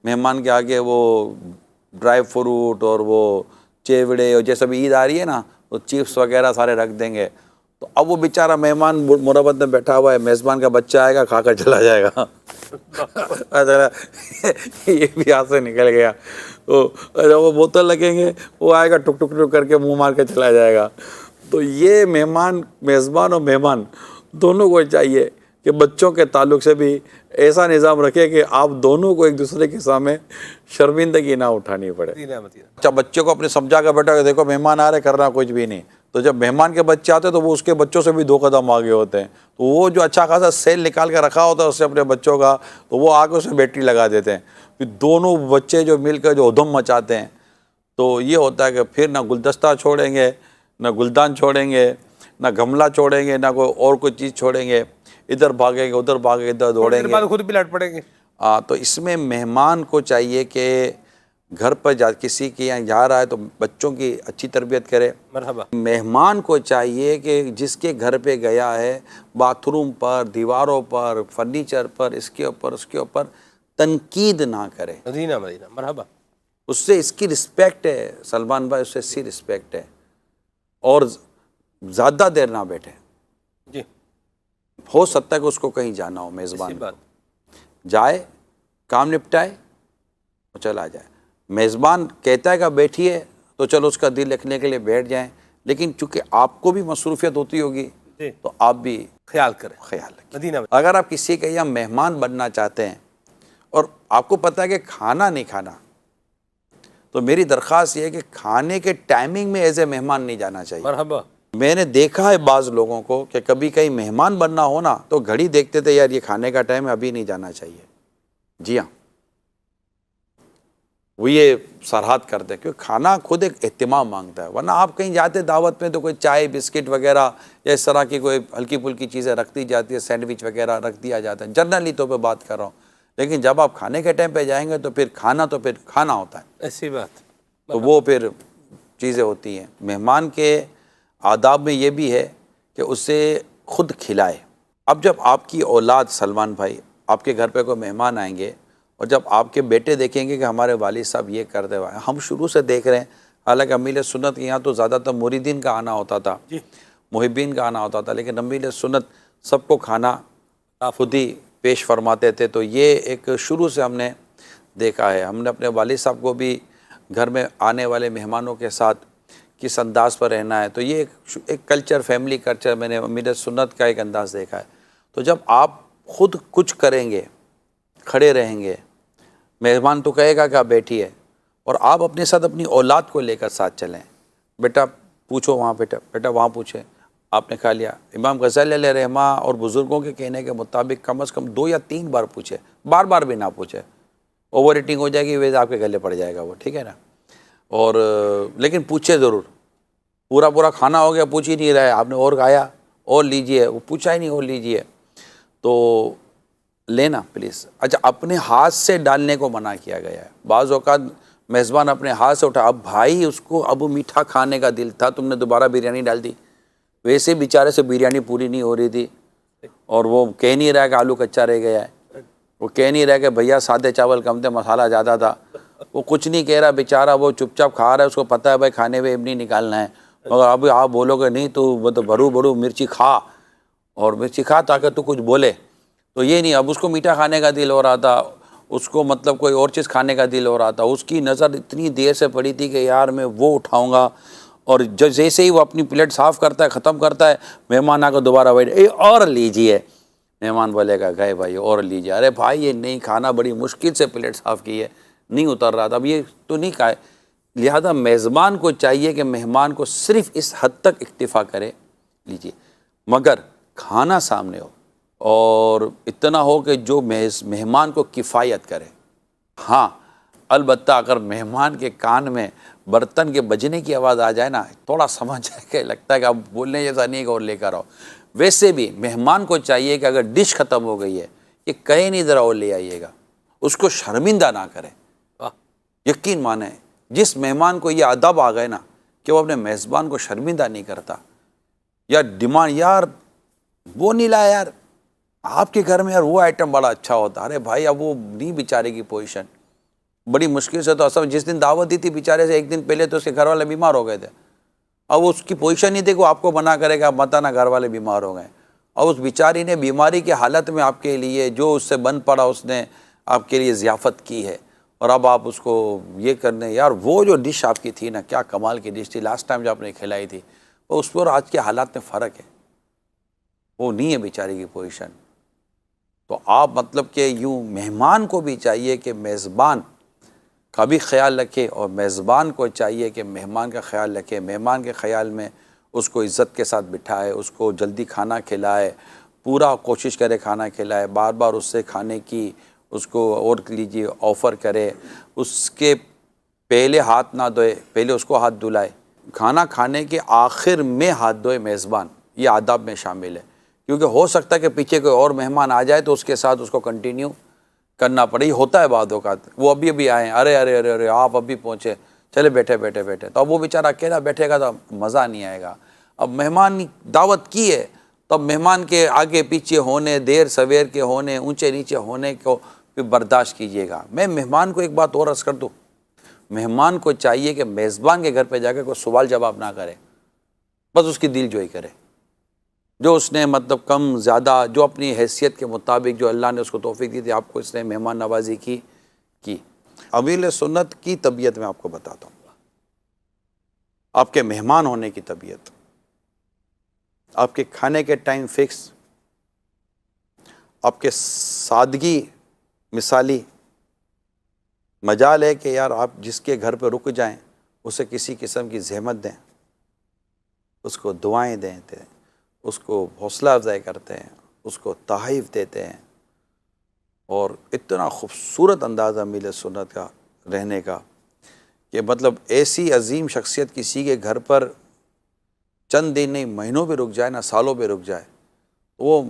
مہمان کے آگے وہ ڈرائی فروٹ اور وہ چیوڑے اور جیسے بھی عید آ رہی ہے نا وہ چپس وغیرہ سارے رکھ دیں گے. تو اب وہ بیچارہ مہمان مربت میں بیٹھا ہوا ہے, میزبان کا بچہ آئے گا کھا کر چلا جائے گا. یہ بھی ہاتھ سے نکل گیا. وہ بوتل لگیں گے, وہ آئے گا ٹک ٹک ٹک کر کے منہ مار کے چلا جائے گا. تو یہ میزبان اور مہمان دونوں کو چاہیے کہ بچوں کے تعلق سے بھی ایسا نظام رکھے کہ آپ دونوں کو ایک دوسرے کے سامنے شرمندگی نہ اٹھانی پڑے. اچھا, بچے کو اپنے سمجھا کر بیٹھا کہ دیکھو مہمان آ رہے, کرنا کچھ بھی نہیں. تو جب مہمان کے بچے آتے ہیں تو وہ اس کے بچوں سے بھی 2 قدم آگے ہوتے ہیں. تو وہ جو اچھا خاصا سیل نکال کے رکھا ہوتا ہے اس سے اپنے بچوں کا, تو وہ آگے اسے بیٹری لگا دیتے ہیں. پھر دونوں بچے جو مل کر جو ادھم مچاتے ہیں, تو یہ ہوتا ہے کہ پھر نہ گلدستہ چھوڑیں گے, نہ گلدان چھوڑیں گے, نہ گملہ چھوڑیں گے, نہ کوئی چیز چھوڑیں گے. ادھر بھاگیں گے, ادھر بھاگیں گے, ادھر دوڑیں گے, خود بھی لٹ پڑیں گے. تو اس میں مہمان کو چاہیے کہ گھر پر کسی کے یہاں جا رہا ہے تو بچوں کی اچھی تربیت کرے. مرحبا. مہمان کو چاہیے کہ جس کے گھر پہ گیا ہے باتھ روم پر, دیواروں پر, فرنیچر پر, اس کے اوپر تنقید نہ کرے. مدینہ. مرحبا. اس سے اس کی رسپیکٹ ہے سلمان بھائی, اس سے اس کی رسپیکٹ ہے. اور زیادہ دیر نہ بیٹھے. جی. ہو سکتا ہے کہ اس کو کہیں جانا ہو, میزبان جائے, کام نپٹائے اور چلا جائے. میزبان کہتا ہے کہ بیٹھیے تو چلو اس کا دل رکھنے کے لیے بیٹھ جائیں, لیکن چونکہ آپ کو بھی مصروفیت ہوتی ہوگی تو آپ بھی خیال کریں. رکھیں. اگر آپ کسی کے یہاں مہمان بننا چاہتے ہیں اور آپ کو پتہ ہے کہ کھانا نہیں کھانا, تو میری درخواست یہ ہے کہ کھانے کے ٹائمنگ میں ایز اے مہمان نہیں جانا چاہیے. مرحبا. میں نے دیکھا ہے بعض لوگوں کو کہ کبھی کہیں مہمان بننا ہو نا تو گھڑی دیکھتے تھے, یار یہ کھانے کا ٹائم ہے, ابھی نہیں جانا چاہیے. جی ہاں, وہ یہ سرحد کرتے ہیں کیونکہ کھانا خود ایک اہتمام مانگتا ہے. ورنہ آپ کہیں جاتے دعوت میں تو کوئی چائے بسکٹ وغیرہ یا اس طرح کی کوئی ہلکی پھلکی چیزیں رکھ دی جاتی ہے, سینڈوچ وغیرہ رکھ دیا جاتا ہے, جنرلی طور پہ بات کر رہا ہوں. لیکن جب آپ کھانے کے ٹائم پہ جائیں گے تو پھر کھانا ہوتا ہے. ایسی بات. تو وہ پھر چیزیں ہوتی ہیں. مہمان کے آداب میں یہ بھی ہے کہ اسے خود کھلائے. اب جب آپ کی اولاد سلمان بھائی, آپ کے گھر پہ کوئی مہمان آئیں گے اور جب آپ کے بیٹے دیکھیں گے کہ ہمارے والد صاحب یہ کرتے ہوئے, ہم شروع سے دیکھ رہے ہیں, حالانکہ امیل سنت کے یہاں تو زیادہ تر مریدین کا آنا ہوتا تھا, محبین کا آنا ہوتا تھا, لیکن امیل سنت سب کو کھانا خود ہی پیش فرماتے تھے. تو یہ ایک شروع سے ہم نے دیکھا ہے. ہم نے اپنے والد صاحب کو بھی گھر میں آنے والے مہمانوں کے ساتھ کس انداز پر رہنا ہے, تو یہ ایک کلچر, فیملی کلچر میں نے امیل سنت کا ایک انداز دیکھا ہے. تو جب آپ خود کچھ کریں گے, کھڑے رہیں گے, مہمان تو کہے گا کہ آپ بیٹھیے, اور آپ اپنے ساتھ اپنی اولاد کو لے کر ساتھ چلیں. بیٹا پوچھو وہاں, بیٹا وہاں پوچھے, آپ نے کھا لیا. امام غزالی علیہ رحمہ اور بزرگوں کے کہنے کے مطابق کم از کم 2 یا 3 بار پوچھے, بار بھی نہ پوچھے. اوور ایٹنگ ہو جائے گی, ویسے آپ کے گلے پڑ جائے گا وہ, ٹھیک ہے نا. اور لیکن پوچھے ضرور. پورا کھانا ہو گیا, پوچھ ہی نہیں رہے, آپ نے اور کھایا, اور لیجئے, وہ پوچھا ہی نہیں, اور لیجئے, تو لینا پلیز. اچھا, اپنے ہاتھ سے ڈالنے کو منع کیا گیا ہے. بعض اوقات میزبان اپنے ہاتھ سے اٹھا, اب بھائی اس کو اب میٹھا کھانے کا دل تھا, تم نے دوبارہ بریانی ڈال دی. ویسے بیچارے سے بریانی پوری نہیں ہو رہی تھی, اور وہ کہہ نہیں رہا کہ آلو کچا رہ گیا ہے, وہ کہہ نہیں رہا کہ بھیا سادے چاول کم تھے, مسالہ زیادہ تھا, وہ کچھ نہیں کہہ رہا بیچارہ, وہ چپ چاپ کھا رہا ہے. اس کو پتہ ہے بھائی کھانے میں نہیں نکالنا ہے, مگر اب آپ بولو گے نہیں تو مطلب بھرو مرچی کھا, اور مرچی کھا تاکہ تو کچھ بولے. تو یہ نہیں, اب اس کو میٹھا کھانے کا دل ہو رہا تھا, اس کو مطلب کوئی اور چیز کھانے کا دل ہو رہا تھا. اس کی نظر اتنی دیر سے پڑی تھی کہ یار میں وہ اٹھاؤں گا, اور جیسے ہی وہ اپنی پلیٹ صاف کرتا ہے, ختم کرتا ہے, مہمان آ کر دوبارہ بیٹھے, اور لیجیے. مہمان بولے گا گئے بھائی اور لیجیے. ارے بھائی یہ نہیں کھانا, بڑی مشکل سے پلیٹ صاف کی ہے, نہیں اتر رہا تھا, اب یہ تو نہیں کھائے. لہذا میزبان کو چاہیے کہ مہمان کو صرف اس حد تک اکتفا کرے, لیجیے, مگر کھانا سامنے ہو, اور اتنا ہو کہ جو مہمان کو کفایت کرے. ہاں البتہ اگر مہمان کے کان میں برتن کے بجنے کی آواز آ جائے نا, تھوڑا سمجھ جائے کہ لگتا ہے کہ اب بولنے جیسا نہیں کہ اور لے کر آؤ. ویسے بھی مہمان کو چاہیے کہ اگر ڈش ختم ہو گئی ہے, یہ کہیں نہیں ذرا اور لے آئیے گا, اس کو شرمندہ نہ کرے. یقین مانیں, جس مہمان کو یہ ادب آ گئے نا کہ وہ اپنے میزبان کو شرمندہ نہیں کرتا, یا ڈیمانڈ, یار وہ نہیں لایا, یار آپ کے گھر میں یار وہ آئٹم بڑا اچھا ہوتا, ارے بھائی اب وہ نہیں بیچارے کی پوزیشن, بڑی مشکل سے تو اصل جس دن دعوت دی تھی بیچارے سے ایک دن پہلے تو اس کے گھر والے بیمار ہو گئے تھے. اب اس کی پوزیشن نہیں تھی کہ وہ آپ کو منع کرے گا مت آنا، گھر والے بیمار ہو گئے. اور اس بیچاری نے بیماری کی حالت میں آپ کے لیے جو اس سے بن پڑا اس نے آپ کے لیے ضیافت کی ہے، اور اب آپ اس کو یہ کرنے. یار وہ جو ڈش آپ کی تھی نا، کیا کمال کی ڈش تھی لاسٹ ٹائم جو آپ نے کھلائی تھی، وہ اس پر آج کے حالات میں فرق ہے. وہ نہیں ہے بیچاری کی پوزیشن. تو آپ مطلب کہ یوں مہمان کو بھی چاہیے کہ میزبان کا بھی خیال رکھے، اور میزبان کو چاہیے کہ مہمان کا خیال رکھے. مہمان کے خیال میں اس کو عزت کے ساتھ بٹھائے، اس کو جلدی کھانا کھلائے، پورا کوشش کرے کھانا کھلائے، بار بار اس سے کھانے کی اس کو اور لیجیے آفر کرے. اس کے پہلے ہاتھ نہ دھوئے، پہلے اس کو ہاتھ دھلائے. کھانا کھانے کے آخر میں ہاتھ دھوئے میزبان، یہ آداب میں شامل ہے. کیونکہ ہو سکتا ہے کہ پیچھے کوئی اور مہمان آ جائے تو اس کے ساتھ اس کو کنٹینیو کرنا پڑے. یہ ہوتا ہے بعض اوقات، وہ ابھی آئے ہیں، ارے ارے ارے ارے آپ ابھی پہنچے، چلے بیٹھے بیٹھے بیٹھے. تو اب وہ بیچارہ اکیلا بیٹھے گا تو مزہ نہیں آئے گا. اب مہمان دعوت کی ہے، تب مہمان کے آگے پیچھے ہونے، دیر سویر کے ہونے، اونچے نیچے ہونے کو بھی برداشت کیجیے گا. میں مہمان کو ایک بات اور عرض کر دوں، مہمان کو چاہیے کہ میزبان کے گھر پہ جا کے کوئی سوال جواب نہ کرے، بس اس کی دل جوئی کرے. جو اس نے مطلب کم زیادہ جو اپنی حیثیت کے مطابق جو اللہ نے اس کو توفیق دی تھی، آپ کو اس نے مہمان نوازی کی. امیر سنت کی طبیعت میں آپ کو بتاتا ہوں، آپ کے مہمان ہونے کی طبیعت، آپ کے کھانے کے ٹائم فکس، آپ کے سادگی مثالی. مجال ہے کہ یار آپ جس کے گھر پہ رک جائیں اسے کسی قسم کی زحمت دیں، اس کو دعائیں دیتے ہیں، اس کو حوصلہ افزائی کرتے ہیں، اس کو تحائف دیتے ہیں. اور اتنا خوبصورت انداز امیر سنت کا رہنے کا کہ مطلب ایسی عظیم شخصیت کسی کے گھر پر چند دن نہیں مہینوں پہ رک جائے، نہ سالوں پہ رک جائے. وہ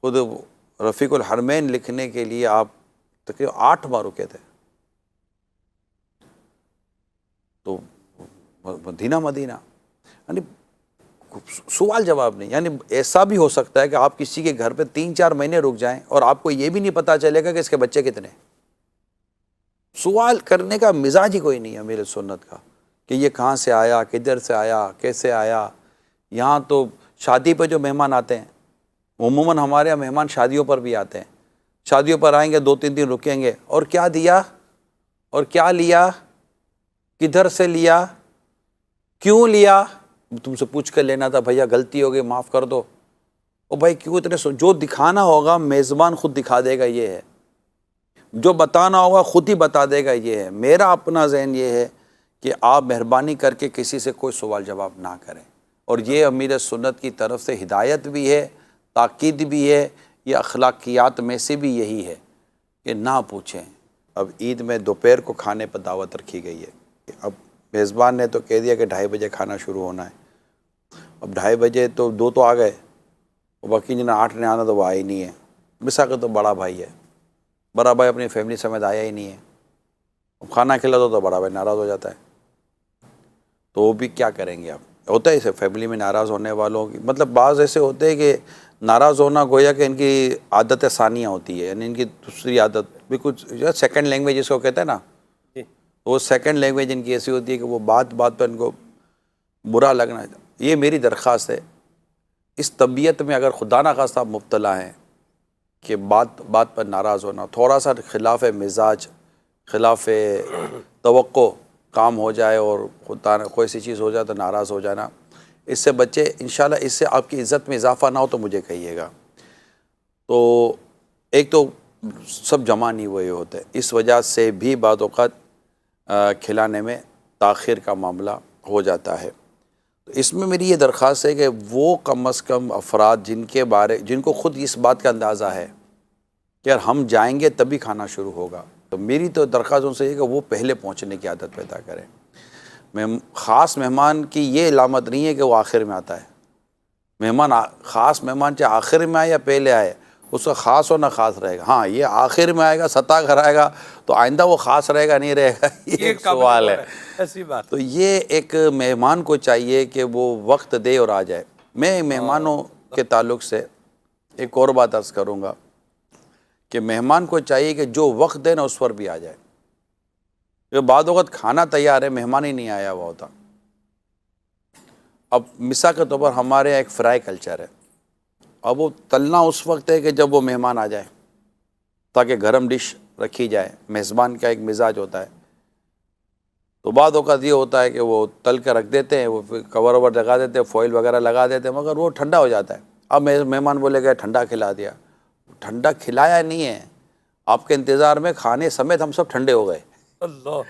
خود رفیق الحرمین لکھنے کے لیے آپ تقریباً 8 بار رکے تھے. تو مدینہ یعنی سوال جواب نہیں. یعنی ایسا بھی ہو سکتا ہے کہ آپ کسی کے گھر پہ 3-4 مہینے رک جائیں اور آپ کو یہ بھی نہیں پتہ چلے گا کہ اس کے بچے کتنے. سوال کرنے کا مزاج ہی کوئی نہیں ہے امیر سنت کا کہ یہ کہاں سے آیا، کدھر سے آیا، کیسے آیا. یہاں تو شادی پہ جو مہمان آتے ہیں، عموماً ہمارے یہاں مہمان شادیوں پر بھی آتے ہیں. شادیوں پر آئیں گے، 2-3 دن رکیں گے، اور کیا دیا اور کیا لیا، کدھر سے لیا، کیوں لیا. تم سے پوچھ کر لینا تھا، بھیا غلطی ہو گئی معاف کر دو. او بھائی کیوں اتنے جو دکھانا ہوگا میزبان خود دکھا دے گا، یہ ہے. جو بتانا ہوگا خود ہی بتا دے گا، یہ ہے. میرا اپنا ذہن یہ ہے کہ آپ مہربانی کر کے کسی سے کوئی سوال جواب نہ کریں. اور یہ امیر سنت کی طرف سے ہدایت بھی ہے، تاکید بھی ہے، یہ اخلاقیات میں سے بھی یہی ہے کہ نہ پوچھیں. اب عید میں دوپہر کو کھانے پر دعوت رکھی گئی ہے. اب میزبان نے تو کہہ دیا کہ 2:30 بجے کھانا شروع ہونا ہے. اب 2:30 بجے تو 2 تو آ گئے، باقی جنہیں 8 نے آنا تو وہ آئے ہی نہیں ہے. مساق تو بڑا بھائی ہے، بڑا بھائی اپنی فیملی سمیت آیا ہی نہیں ہے. اب کھانا کھلا دو تو بڑا بھائی ناراض ہو جاتا ہے. تو وہ بھی کیا کریں گے. آپ ہوتا ہے اسے فیملی میں ناراض ہونے والوں کی مطلب بعض ایسے ہوتے ہیں کہ ناراض ہونا گویا کہ ان کی عادت ثانیہ ہوتی ہے، یعنی ان کی دوسری عادت بھی کچھ سیکنڈ لینگویج اس کو کہتے ہیں نا. وہ سیکنڈ لینگویج ان کی ایسی ہوتی ہے کہ وہ بات بات پر ان کو برا لگنا. یہ میری درخواست ہے، اس طبیعت میں اگر خدا نخواستہ آپ مبتلا ہیں کہ بات بات پر ناراض ہونا، تھوڑا سا خلاف مزاج، خلاف توقع کام ہو جائے اور خدا نہ کوئی سی چیز ہو جائے تو ناراض ہو جانا، اس سے بچے. انشاءاللہ اس سے آپ کی عزت میں اضافہ نہ ہو تو مجھے کہیے گا. تو ایک تو سب جمع نہیں ہوئے ہوتے، اس وجہ سے بھی بعض اوقات کھلانے میں تاخیر کا معاملہ ہو جاتا ہے. تو اس میں میری یہ درخواست ہے کہ وہ کم از کم افراد جن کو خود اس بات کا اندازہ ہے کہ یار ہم جائیں گے تبھی کھانا شروع ہوگا، تو میری تو درخواست ان سے یہ کہ وہ پہلے پہنچنے کی عادت پیدا کریں. خاص مہمان کی یہ علامت نہیں ہے کہ وہ آخر میں آتا ہے. خاص مہمان چاہے آخر میں آئے یا پہلے آئے، اس کا خاص ہونا خاص رہے گا. ہاں یہ آخر میں آئے گا، ستا کر آئے گا، تو آئندہ وہ خاص رہے گا نہیں رہے گا، یہ ایک سوال ہے. ایسی بات. تو یہ ایک مہمان کو چاہیے کہ وہ وقت دے اور آ جائے. میں مہمانوں کے تعلق سے ایک اور بات عرض کروں گا کہ مہمان کو چاہیے کہ جو وقت دے نا اس پر بھی آ جائے. کہ بعض اوقات کھانا تیار ہے، مہمان ہی نہیں آیا ہوا ہوتا. اب مثال کے طور پر ہمارے یہاں ایک فرائی کلچر ہے. اب وہ تلنا اس وقت ہے کہ جب وہ مہمان آ جائے، تاکہ گرم ڈش رکھی جائے. میزبان کا ایک مزاج ہوتا ہے. تو بعض اوقات یہ ہوتا ہے کہ وہ تل کر رکھ دیتے ہیں، وہ کور وور لگا دیتے ہیں، فوائل وغیرہ لگا دیتے ہیں، مگر وہ ٹھنڈا ہو جاتا ہے. اب مہمان بولے گئے ٹھنڈا کھلا دیا. ٹھنڈا کھلایا نہیں ہے، آپ کے انتظار میں کھانے سمیت ہم سب ٹھنڈے ہو گئے. اللہ.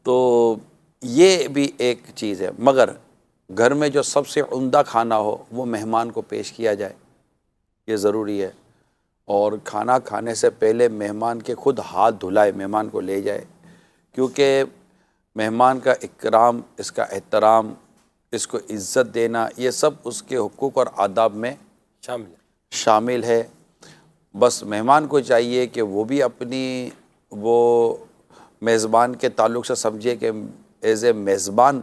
تو یہ بھی ایک چیز ہے. مگر گھر میں جو سب سے عمدہ کھانا ہو وہ مہمان کو پیش کیا جائے، یہ ضروری ہے. اور کھانا کھانے سے پہلے مہمان کے خود ہاتھ دھلائے، مہمان کو لے جائے. کیونکہ مہمان کا اکرام، اس کا احترام، اس کو عزت دینا، یہ سب اس کے حقوق اور آداب میں شامل ہے. بس مہمان کو چاہیے کہ وہ بھی اپنی وہ میزبان کے تعلق سے سمجھے کہ ایز اے میزبان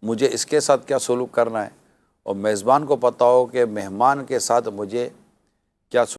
مجھے اس کے ساتھ کیا سلوک کرنا ہے، اور میزبان کو پتہ ہو کہ مہمان کے ساتھ مجھے کیا